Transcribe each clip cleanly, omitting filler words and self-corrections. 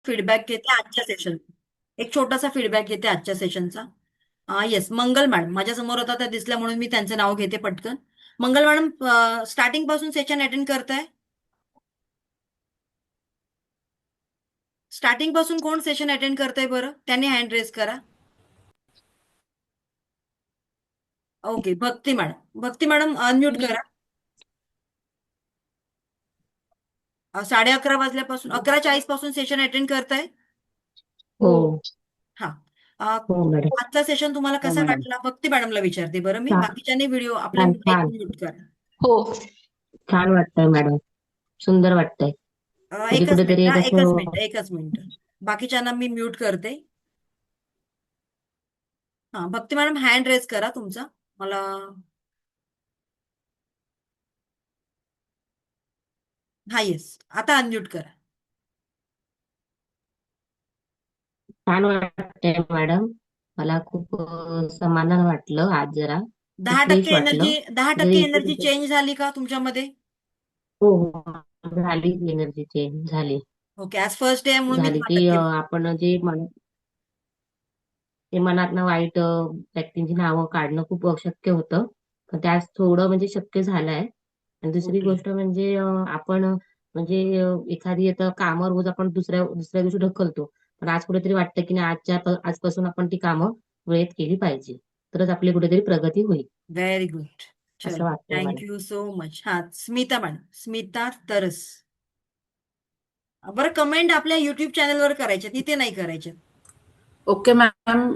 Feedback घेते आजच्या session. एक छोटासा फीडबॅक घेते आजच्या सेशनचा. येस, मंगल मॅडम माझ्या समोर होता त्या दिसल्या म्हणून मी त्यांचं नाव घेते पटकन. मंगल मॅडम स्टार्टिंग पासून सेशन अटेंड करताय? स्टार्टिंग पासून कोण सेशन अटेंड करताय बरं? त्यांनी हँड रेस करा. ओके, भक्ती मॅडम. भक्ती मॅडम अनम्यूट मी करा. 11:30 वाजल्यापासून 11:40 पासून सेशन अटेंड करताय? हो. हो. हा. अ, हो मॅडम. आजचा सेशन तुम्हाला हो कसा मॅडम. वाटला? भक्ती मॅडमला विचारते बरं मी. छान बाकीच्यांनी व्हिडिओ आपले छान माईक छान म्यूट करा. हो. छान वाटतंय मॅडम. सुंदर वाटतंय. म्हणजे एकच कुठेतरी मिनिट एक एकच असं. मिनिट एकच मिनिट. बाकीच्यांना मी म्यूट करते. हा, भक्ती मॅडम हँड रेस करा तुमचा. मला हा, येस, आता अनम्यूट करा. छान वाटतंय मॅडम. मला खूप समाधान वाटलं आज जरा. दहा फ्रेश टक्के वाटलं. एनर्जी दहा जरी टक्के इथे एनर्जी चेंज झाली का तुमच्यामध्ये? हो हो. झाली एनर्जी चेंज झाली. ओके, आज फर्स्ट डे आहे म्हणून मी झाली दहा ती टक्के आपण जे ते मनातनं वाईट व्यक्तींची नावं काढणं खूप अशक्य होतं. पण त्यास थोडं म्हणजे शक्य झालंय. आणि दुसरी ओके. गोष्ट म्हणजे आपण म्हणजे एखादी आता कामं रोज आपण दुसऱ्या दुसऱ्या दिवशी ढकलतो. पण आज कुठेतरी वाटतं की नाही, आजपासून आपण ती कामं वेळेत केली पाहिजे. तरच आपली कुठेतरी प्रगती होईल. Very good. असं चलो, वाटतंय मला. Thank you so much. हा, स्मिता मॅडम. स्मिता तरस. बरं, कमेंट आपल्या युट्यूब चॅनलवर करायच्या, तिथे नाही करायच्या. Okay ma'am.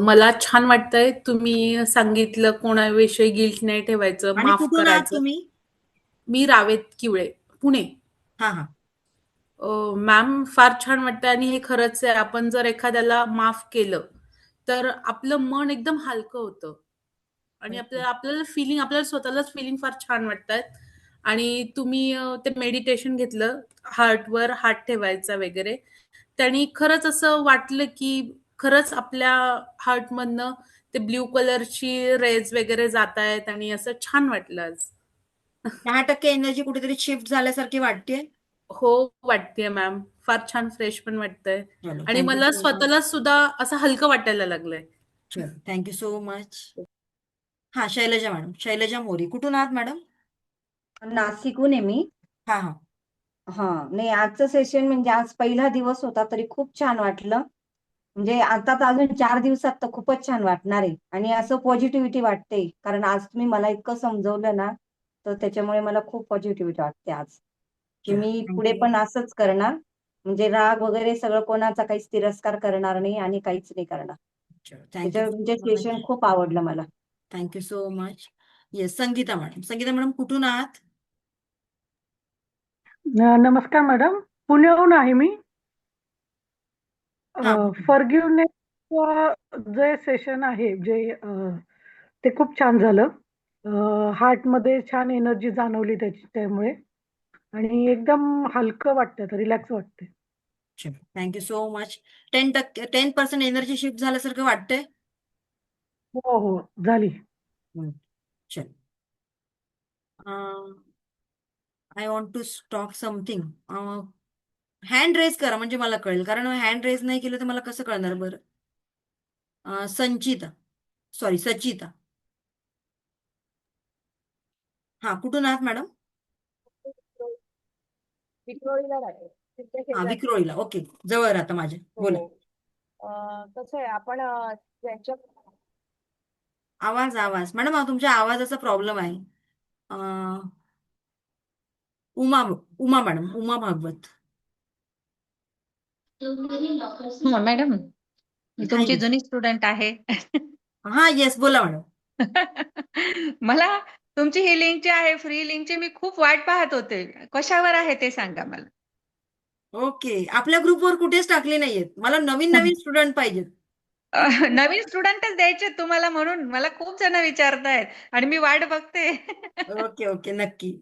मला छान वाटतंय तुम्ही सांगितलं कोणाविषयी गिल्ट नाही ठेवायचं, आणि माफ कुठून आहात करायचं. तुम्ही? मी रावेत किवळे, पुणे. हा हा. मॅम फार छान वाटतं आणि हे खरंच आहे. आपण जर एखाद्याला माफ केलं, तर आपलं मन एकदम हलकं होतं आणि ओके. आपल्याला स्वतःलाच फिलिंग फार छान वाटतात. आणि तुम्ही ते मेडिटेशन घेतलं, हार्टवर हात ठेवायचा वगैरे. त्यांनी खरंच असं वाटलं, की खरंच आपल्या हार्टमधनं ते ब्लू कलरची रेज वगैरे जातायत आणि असं छान वाटलं आज. 10% एनर्जी कुठेतरी शिफ्ट झाल्यासारखी वाटते. हो, वाटतेय मॅम. फार छान फ्रेश पण वाटतंय चलो, आणि थँक्यू मला सो मच. स्वतःला सुद्धा असं हलकं वाटायला लागलंय. चलो, थँक्यू सो मच. हा, शैलजा मॅडम. शैलजा मोरे. कुठून आहात मॅडम? नाशिकहून आहे मी. हा हा. नाही, आजचं सेशन म्हणजे आज पहिला दिवस होता तरी खूप छान वाटलं. म्हणजे आता तर अजून 4 दिवसात तर खूपच छान वाटणार आहे आणि असं पॉझिटिव्हिटी वाटते. कारण आज तुम्ही मला इतकं समजवलं ना, तर त्याच्यामुळे मला खूप पॉझिटिव्हिटी वाटते आज, की चलो, मी पुढे थँक्यू. पण असंच करणार. म्हणजे राग वगैरे सगळं कोणाचा काहीच तिरस्कार करणार नाही आणि काहीच नाही करणार. चलो, थँक्यू त्याच्यावर सो म्हणजे मच. सेशन खूप आवडलं मला. Thank you so much. Yes, Sangeeta madam. Sangeeta madam कुठून आहात? नमस्कार मॅडम. पुण्याहून आहे मी. हा. फॉरगिव्हनेस जे सेशन आहे ते खूप छान झालं. हार्टमध्ये छान एनर्जी जाणवली त्यामुळे आणि एकदम हलकं वाटतं, रिलॅक्स वाटते. चलो, thank you so much. 10% energy shift झाल्यासारखं वाटतंय. हो हो, झाली. हम्म. चलो. I want to talk something. Hand raise करा म्हणजे मला कळेल, कारण हँड रेज नाही केलं तर मला कसं कळणार बरं? संचिता. सॉरी, सचिता. हा, कुठून आहात मॅडम? विक्रोळीला राहते तिथे हा, शेजारी. विक्रोळीला. ओके, जवळ राहता माझ्या. हो. बोला. कसं आहे आपण त्यांच्या आवाज आवाज मॅडम, तुमच्या आवाजाचा प्रॉब्लेम आहे. अं, उमा उमा मॅडम, उमा भागवत. मॅडम, मी हा, तुमची येस. जुनी स्टुडंट आहे. हा, येस, बोला मॅडम. मला तुमची ही लिंक जी आहे, फ्री लिंकची, मी खूप वाट पाहत होते. कशावर आहे ते सांगा मला. ओके, आपल्या ग्रुपवर कुठेच टाकले नाहीयेत. मला नवीन नवीन स्टुडंट पाहिजेत. नवीन स्टुडंटच द्यायचे तुम्हाला, म्हणून मला खूप जण विचारतायत आणि मी वाट बघते. ओके ओके, नक्की.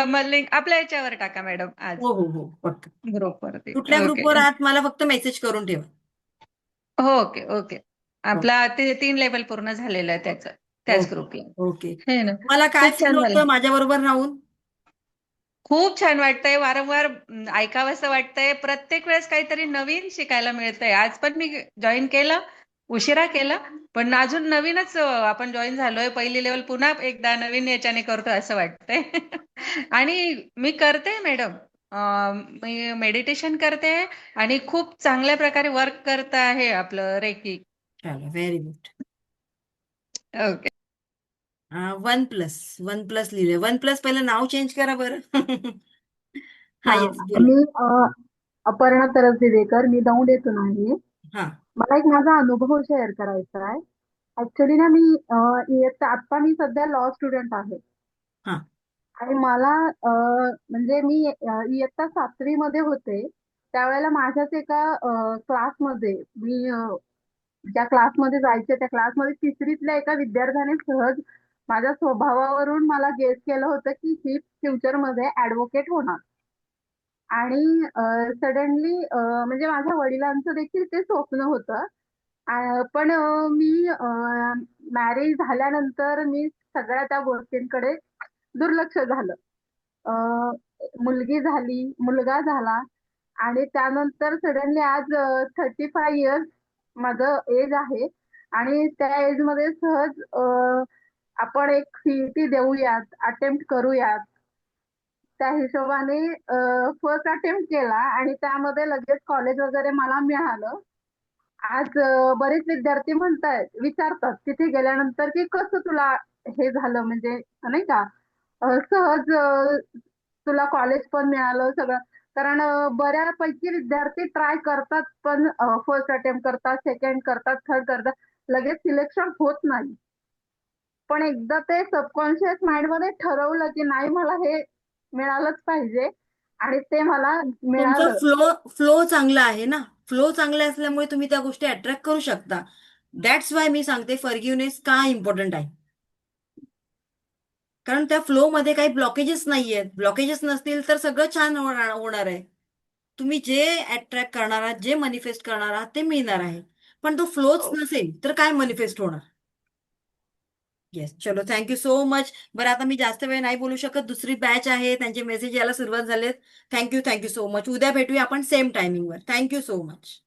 मग लिंक आपल्या याच्यावर टाका मॅडम आज हो हो हो, पक्का. ग्रुपवरती. कुठल्या ओके. ग्रुपवर आहात मला फक्त मेसेज करून ठेवा. Okay okay. हो. आपला ते 3 लेव्हल पूर्ण झालेलं आहे त्याच ओके ग्रुपला. ओके. हे ना. तुम्हाला काय खूप फील छान होतं झालं. माझ्या बरोबर राहून? खूप छान वाटतंय. वारंवार ऐकावंसं वाटतंय. प्रत्येक वेळेस काहीतरी नवीन शिकायला मिळतंय. आज पण मी जॉईन केलं, उशिरा केलं, पण अजून नवीनच आपण जॉईन झालोय. पहिली लेवल पुन्हा एकदा नवीन याच्याने करतोय असं वाटतंय. आणि मी करते मॅडम. मी मेडिटेशन करते आणि खूप चांगल्या प्रकारे वर्क करत आहे आपलं रेकी. चलो very good. Okay. One plus लिहिलंय. वन प्लस पहिलं नाव चेंज करा बरं. हा हा येस बोला. मी अपर्णा तरफदेकर, मी दौंड आहे. हा मला एक माझा अनुभव शेअर करायचा आहे. ऍक्च्युली ना मी आता मी सध्या लॉ स्टुडंट आहे. हा आणि मला म्हणजे मी इयत्ता 7वी मध्ये होते त्यावेळेला माझ्याच एका क्लासमध्ये मी ज्या क्लासमध्ये जायचे त्या क्लासमध्ये 3रीतल्या एका विद्यार्थ्याने सहज माझ्या स्वभावावरून मला गेस केलं होतं की ही फ्युचरमध्ये ऍडव्होकेट होणार. आणि सडनली म्हणजे माझ्या वडिलांचं देखील ते स्वप्न होतं. पण मी मॅरेज झाल्यानंतर मी सगळ्या त्या गोष्टींकडे दुर्लक्ष झालं. अ, मुलगी झाली, मुलगा झाला आणि त्यानंतर सडनली आज 35 इयर्स माझं एज आहे आणि त्या एजमध्ये सहज आपण एक सीईटी देऊयात, अटेम्प्ट करूयात. त्या हिशोबाने फर्स्ट अटेम्प्ट केला आणि त्यामध्ये लगेच कॉलेज वगैरे मला मिळालं. आज बरेच विद्यार्थी विचारतात तिथे गेल्यानंतर की कसं तुला हे झालं म्हणजे नाही का सहज तुला कॉलेज पण मिळालं सगळं. कारण बऱ्यापैकी विद्यार्थी ट्राय करतात पण फर्स्ट अटेम्प्ट करतात, सेकंड करतात, थर्ड करतात, लगेच सिलेक्शन होत नाही. पण एकदा ते सबकॉन्शियस माइंड मध्ये ठरवलं की नाही मला हे मिळालंच पाहिजे आणि ते मला तुमचा मिळालं. फ्लो चांगला आहे ना. फ्लो चांगला असल्यामुळे तुम्ही त्या गोष्टी अट्रॅक्ट करू शकता. दॅट्स वाय मी सांगते फॉरगिव्हनेस का इम्पॉर्टंट आहे. कारण त्या फ्लो मध्ये काही ब्लॉकेजेस नाहीयेत. ब्लॉकेजेस नसतील तर सगळं छान होणार आहे. तुम्ही जे अट्रॅक्ट करणार आहात, जे मॅनिफेस्ट करणार आहात ते मिळणार आहे. पण तो फ्लोच नसेल तर काय मॅनिफेस्ट होणार. येस चलो थँक्यू सो मच. बरं आता मी जास्त वेळ नाही बोलू शकत. दुसरी बॅच आहे, त्यांचे मेसेज यायला सुरुवात झालेत. Thank you so much. उद्या भेटूया आपण सेम टायमिंगवर. Thank you so much.